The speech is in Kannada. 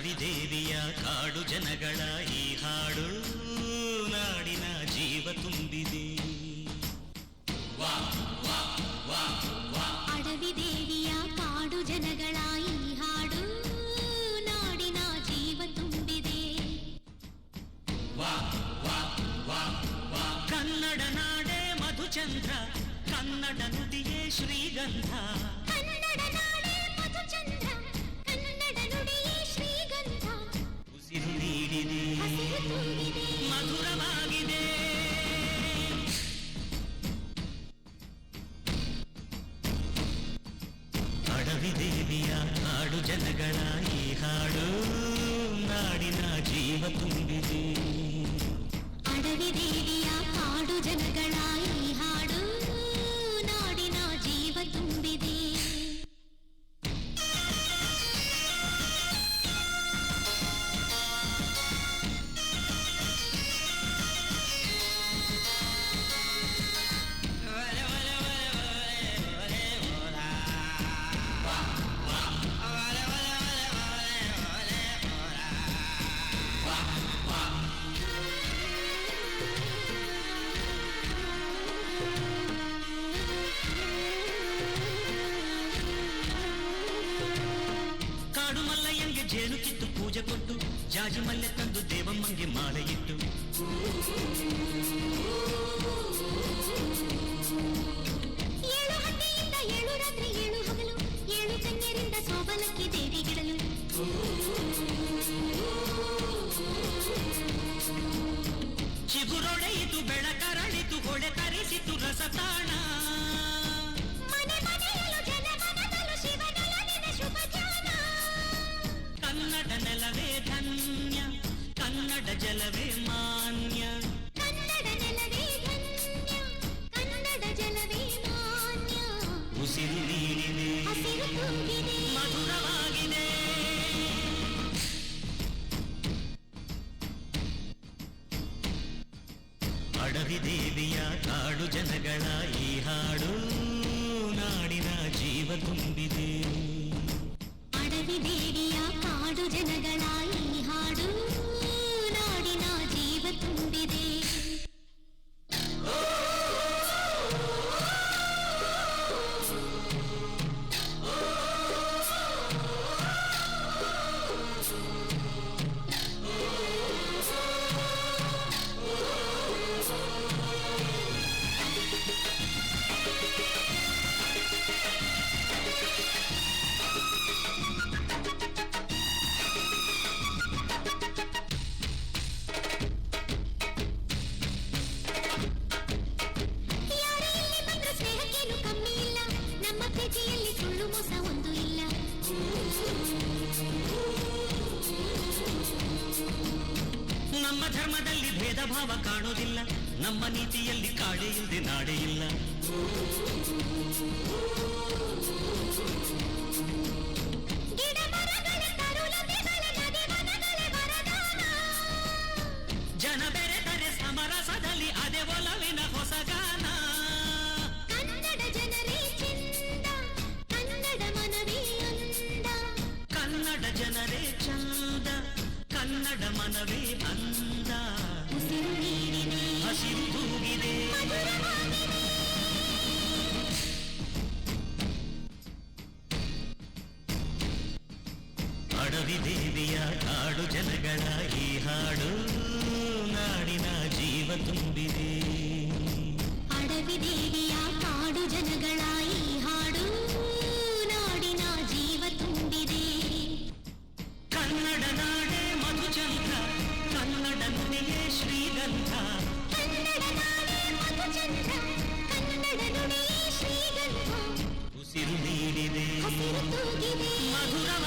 ಅಡವಿ ದೇವಿಯ ಕಾಡು ಜನಗಳ ಈ ಹಾಡು ನಾಡಿನ ಜೀವ ತುಂಬಿದೆ. ಅಡವಿ ದೇವಿಯ ಕಾಡು ಜನಗಳ ಈ ಹಾಡು ನಾಡಿನ ಜೀವ ತುಂಬಿದೆ. ಕನ್ನಡ ನಾಡೆ ಮಧುಚಂದ್ರ, ಕನ್ನಡ ನುಡಿಯೇ ಶ್ರೀಗಂಧ. ಕನ್ನಡ ನಾಡೆ ಮಧುಚಂದ್ರ, ಕನ್ನಡ ನುಡಿಯೇ ಶ್ರೀಗಂಧ. ಉಸಿರು ನೀಡಿದೆ, ಮಧುರವಾಗಿದೆ. ಅಡವಿ ದೇವಿಯ ಕಾಡು ಜನಗಳ ಈ ಹಾಡು ನಾಡಿನ ಜೀವ ತುಂಬಿದೆ. ಅಡವಿ ದೇವಿಯ ಕಾಡು ಜನಗಳ ಈ ಹಾಡು ನಾಡಿನ ಜೀವ ತುಂಬಿದೆ. ಜೇನು ಕಿತ್ತು ಪೂಜೆ ಕೊಟ್ಟು ಜಾಜಿ ಮಲ್ಲೆ ತಂದು ದೇವಮ್ಮಂಗೆ ಮಾಲೆ ಇಟ್ಟು ಏಳು ಹಟ್ಟಿಯಿಂದ ಏಳು ರಾತ್ರಿ ಏಳು ಹಗಲು ಏಳು ಕನ್ಯರಿಂದ ಸೋಬಲಕ್ಕೆ ದೇವಿಗಿಡಲು ಚಿಗುರೊಡೆಯಿತು ಬೆಳಕರಳಿತು ಹೊಳೆ ತರಿಸಿತು ರಸತಾಣ. ಮನೆ ಮನೆಯಲು ಜನಮನದಲು ಶಿವನೊಲವಿನ ಶುಭ ಧ್ಯಾನ. ಕನ್ನಡ ನೆಲವೇ ಧನ್ಯ, ಕನ್ನಡ ಜಲವೇ ಮಾನ್ಯ. ಕನ್ನಡ ನೆಲವೇ ಧನ್ಯ, ಕನ್ನಡ ಜಲವೇ ಮಾನ್ಯ. ಉಸಿರು ನೀಡಿದೆ, ಹಸಿರು ತುಂಬಿದೆ, ಮಧುರವಾಗಿದೆ. ಅಡವಿ ದೇವಿಯ ಕಾಡು ಜನಗಳ ಈ ಹಾಡು ನಾಡಿನ ಜೀವ ತುಂಬಿದೆ. ಅಡವಿ ದೇವಿಯ ಕಾಡು ಜನಗಳ ಈ ಹಾಡು ನಾಡಿನ ಜೀವ ತುಂಬಿದೆ. ನಮ್ಮ ಧರ್ಮದಲ್ಲಿ ಭೇದ ಭಾವ ಕಾಣೋದಿಲ್ಲ, ನಮ್ಮ ನೀತಿಯಲ್ಲಿ ಕಾಡೆ ಇಲ್ಲದೆ ನಾಡೆ ಇಲ್ಲ. ಜನ ಬೆರೆತರೆ ಸಮರಸದಲ್ಲಿ ಅದೇ ಒಲವಿನ ಹೊಸಗಾನ. ಕನ್ನಡ ಜನರೇ ಚಂದ, ಕನ್ನಡ ಮನವೇ ಅಂದ. ಕನ್ನಡ ಜನರೇ ಚಂದ, ಕನ್ನಡ ಮನವೇ ಅಂದ. ಉಸಿರು ನೀಡಿದೆ, ಹಸಿರು ತೂಗಿದೆ, ಮಧುರವಾಗಿದೆ. ಅಡವಿ ದೇವಿಯ ಕಾಡು ಜನಗಳ ಈ ಹಾಡು ನಾಡಿನ ಜೀವ ತುಂಬಿದೆ. ಅಡವಿ ದೇವಿಯ ಕಾಡು ಜನಗಳ